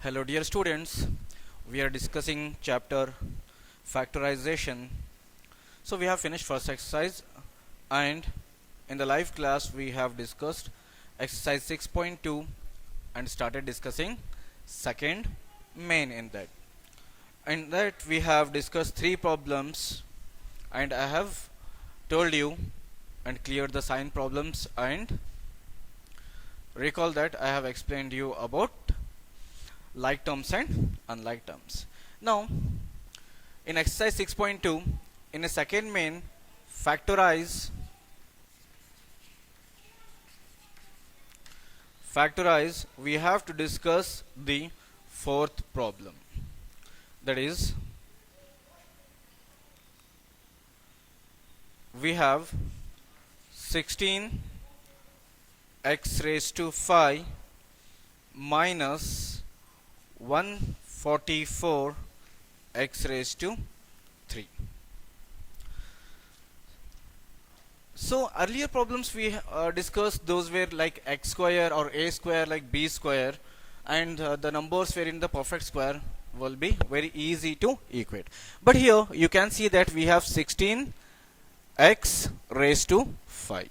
Hello dear students, we are discussing chapter factorization. So we have finished first exercise and in the live class we have discussed exercise 6.2 and started discussing second main in that. In that we have discussed three problems and I have told you and cleared the sign problems and recall that I have explained you about like terms and unlike terms. Now, in exercise 6.2, in a second main, factorize, we have to discuss the fourth problem. That is, we have 16 x raised to 5 minus 144 x raised to 3. So earlier problems we discussed, those were like x square or a square like b square, and the numbers were in the perfect square will be very easy to equate. But here you can see that we have 16 x raised to 5.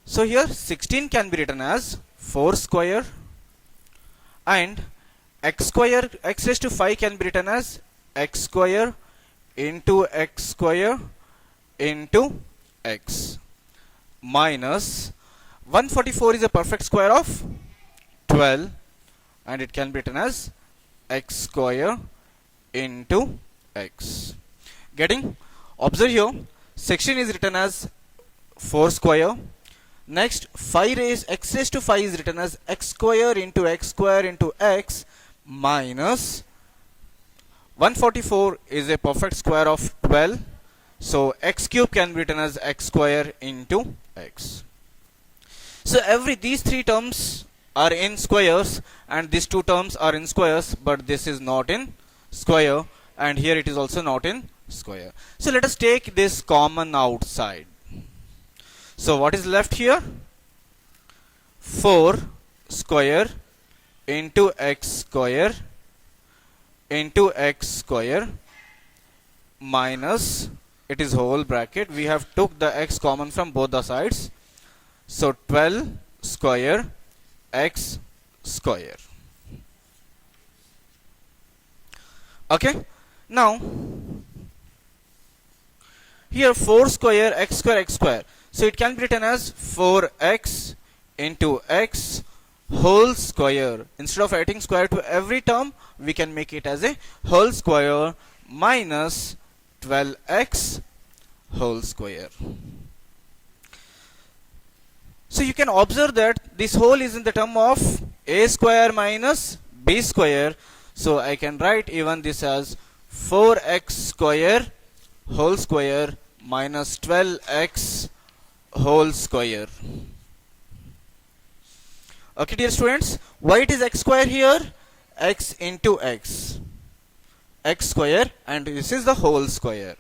So here 16 can be written as 4 square and x square, x raised to 5 can be written as x square into x square into x minus 144 is a perfect square of 12 and it can be written as x square into x. Getting? Observe here, 16 is written as 4 square. Next, x raised to 5 is written as x square into x minus 144 is a perfect square of 12. So x cube can be written as x square into x. So these three terms are in squares and these two terms are in squares, but this is not in square and here it is also not in square. So let us take this common outside. So what is left here? 4 square into x square minus, it is whole bracket, we have took the x common from both the sides, so 12 square x square. Okay, now here 4 square x square, so it can be written as 4x into x whole square. Instead of adding square to every term, we can make it as a whole square minus 12x whole square. So you can observe that this whole is in the term of a square minus b square. So I can write even this as 4x square whole square minus 12x whole square. Okay dear students, why it is x square here? X into x square and this is the whole square.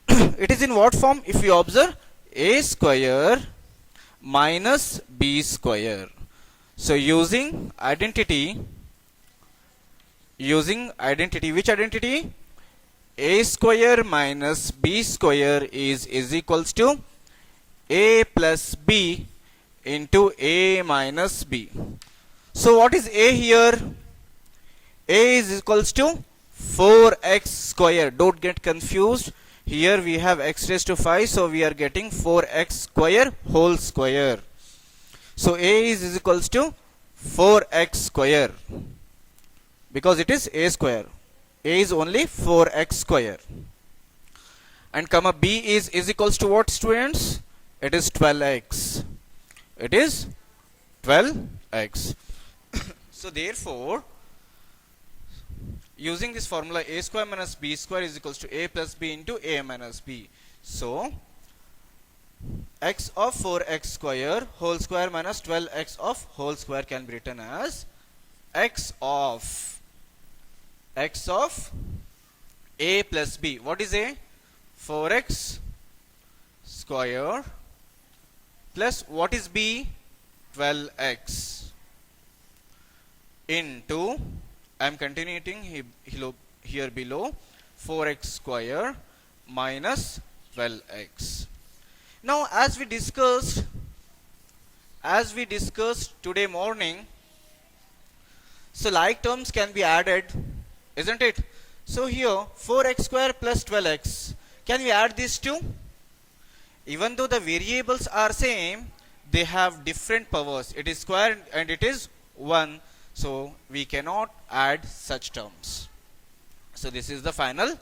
It is in what form? If you observe, a square minus b square. So using identity, which identity? A square minus b square is equals to a plus b into a minus b. So what is a here? A is equals to 4x square. Don't get confused. Here we have x raised to 5, so we are getting 4x square whole square. So a is equals to 4x square because it is a square. A is only 4x square. And comma b is equals to what, students? It is 12x. It is 12x. So therefore, using this formula, a square minus b square is equals to a plus b into a minus b. So x of 4x square whole square minus 12x of whole square can be written as x of a plus b. What is a? 4x square plus what is b? 12x into, I'm continuing here below, 4x square minus 12x. Now as we discussed today morning, so like terms can be added, isn't it? So here 4x square plus 12x, can we add these two? Even though the variables are same, they have different powers. It is square and it is 1, so we cannot add such terms. So this is the final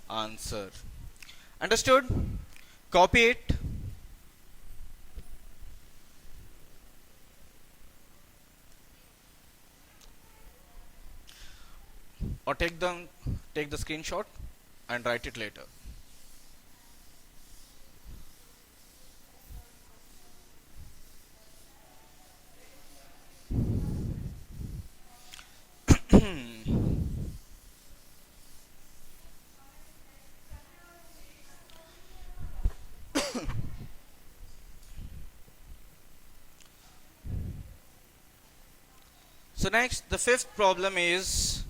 answer. Understood? Copy it. Or take the screenshot and write it later. So next, the fifth problem is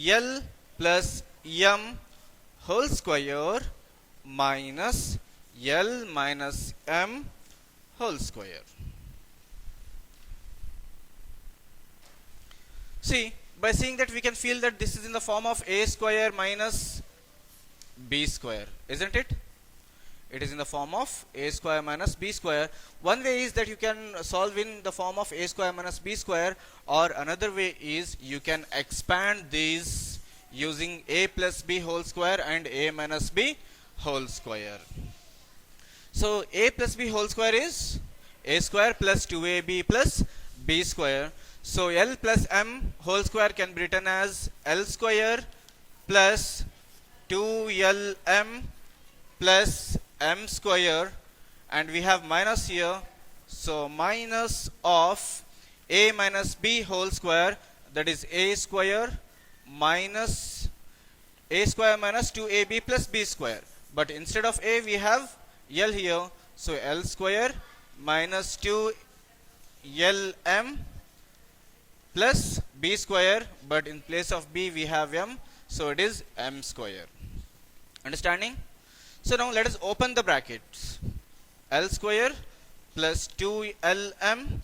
L plus M whole square minus L minus M whole square. See, by seeing that we can feel that this is in the form of a square minus b square, isn't it? It is in the form of a square minus b square. One way is that you can solve in the form of a square minus b square, or another way is you can expand these using a plus b whole square and a minus b whole square. So a plus b whole square is a square plus 2ab plus b square. So L plus M whole square can be written as L square plus 2LM plus M square, and we have minus here, so minus of a minus b whole square, that is a square minus 2ab plus b square, but instead of a we have L here, so L square minus 2LM plus b square, but in place of b we have m, so it is m square. Understanding? So now let us open the brackets. L square plus 2LM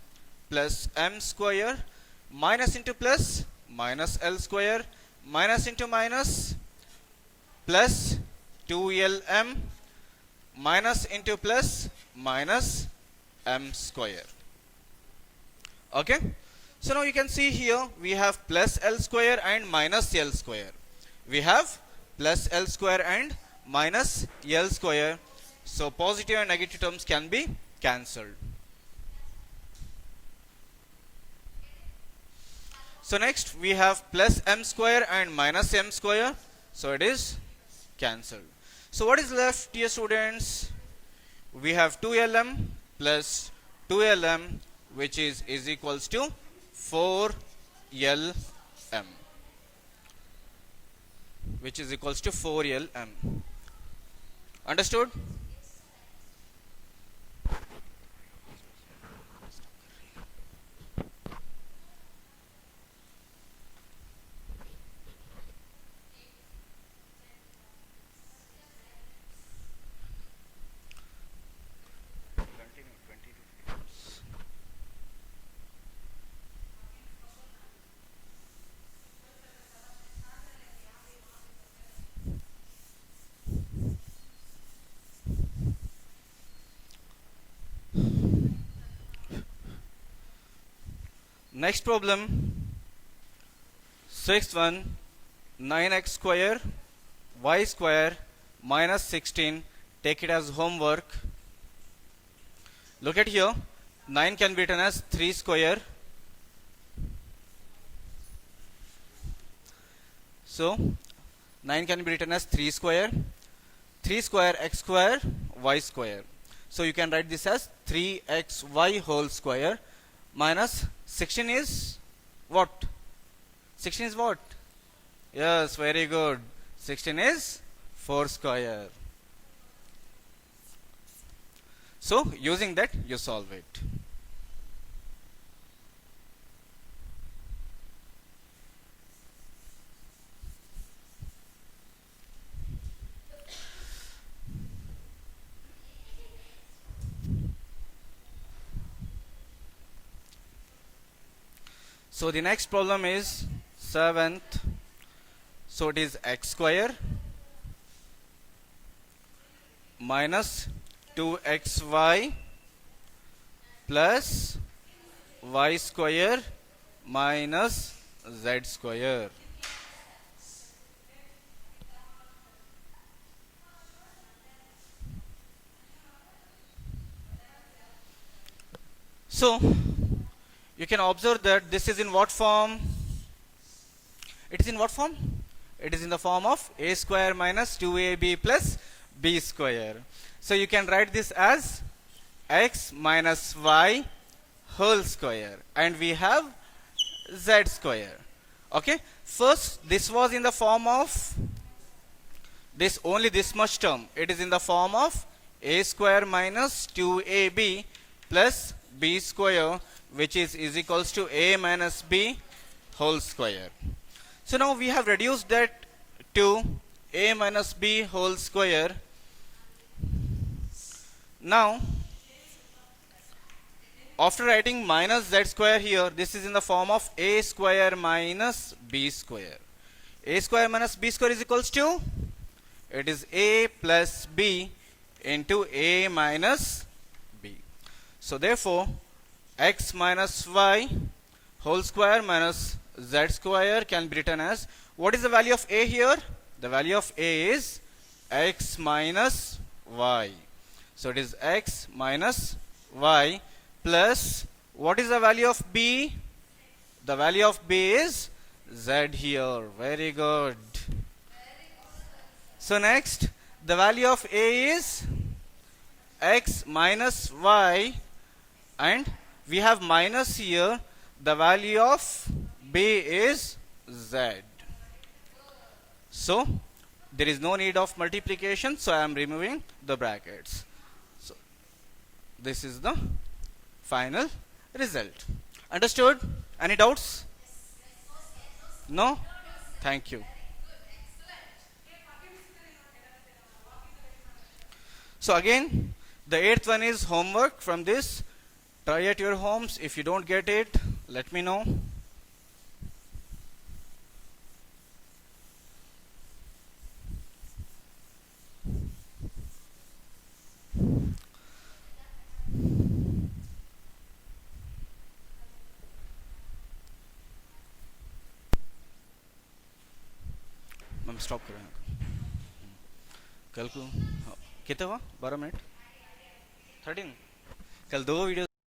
plus m square minus into plus minus L square minus into minus plus 2LM minus into plus minus m square. Okay? So now you can see here we have plus L square and minus L square. We have plus L square and minus L square. So positive and negative terms can be cancelled. So next we have plus m square and minus m square. So it is cancelled. So what is left, dear students? We have 2LM plus 2LM, which is equals to 4LM, which is equals to 4LM. Understood? Next problem, sixth one, 9x square y square minus 16. Take it as homework. Look at here, 9 can be written as 3 square. So 9 can be written as 3 square. 3 square x square y square. So you can write this as 3xy whole square minus 16 is what? 16 is what? Yes, very good. 16 is 4 square. So using that you solve it. So the next problem is 7th. So it is x square minus 2xy plus y square minus z square. So you can observe that this is in what form? It is in what form? It is in the form of a square minus 2ab plus b square. So you can write this as x minus y whole square, and we have z square. Okay, first this was in the form of this, only this much term. It is in the form of a square minus 2ab plus b square, which is equals to a minus b whole square. So now we have reduced that to a minus b whole square. Now after writing minus z square here, this is in the form of a square minus b square. A square minus b square is equals to, it is a plus b into a minus b. So therefore x minus y whole square minus z square can be written as, what is the value of a here? The value of a is x minus y. So it is x minus y plus, what is the value of b? The value of b is z here. Very good. So next, the value of a is x minus y, and we have minus here. The value of b is z. So there is no need of multiplication, so I am removing the brackets. So this is the final result. Understood? Any doubts? No? Thank you. So again, the 8th one is homework from this. Try at your homes. If you don't get it, let me know. Ma'am stop करें कल को कितने हुआ 12 minute 13 कल 2 video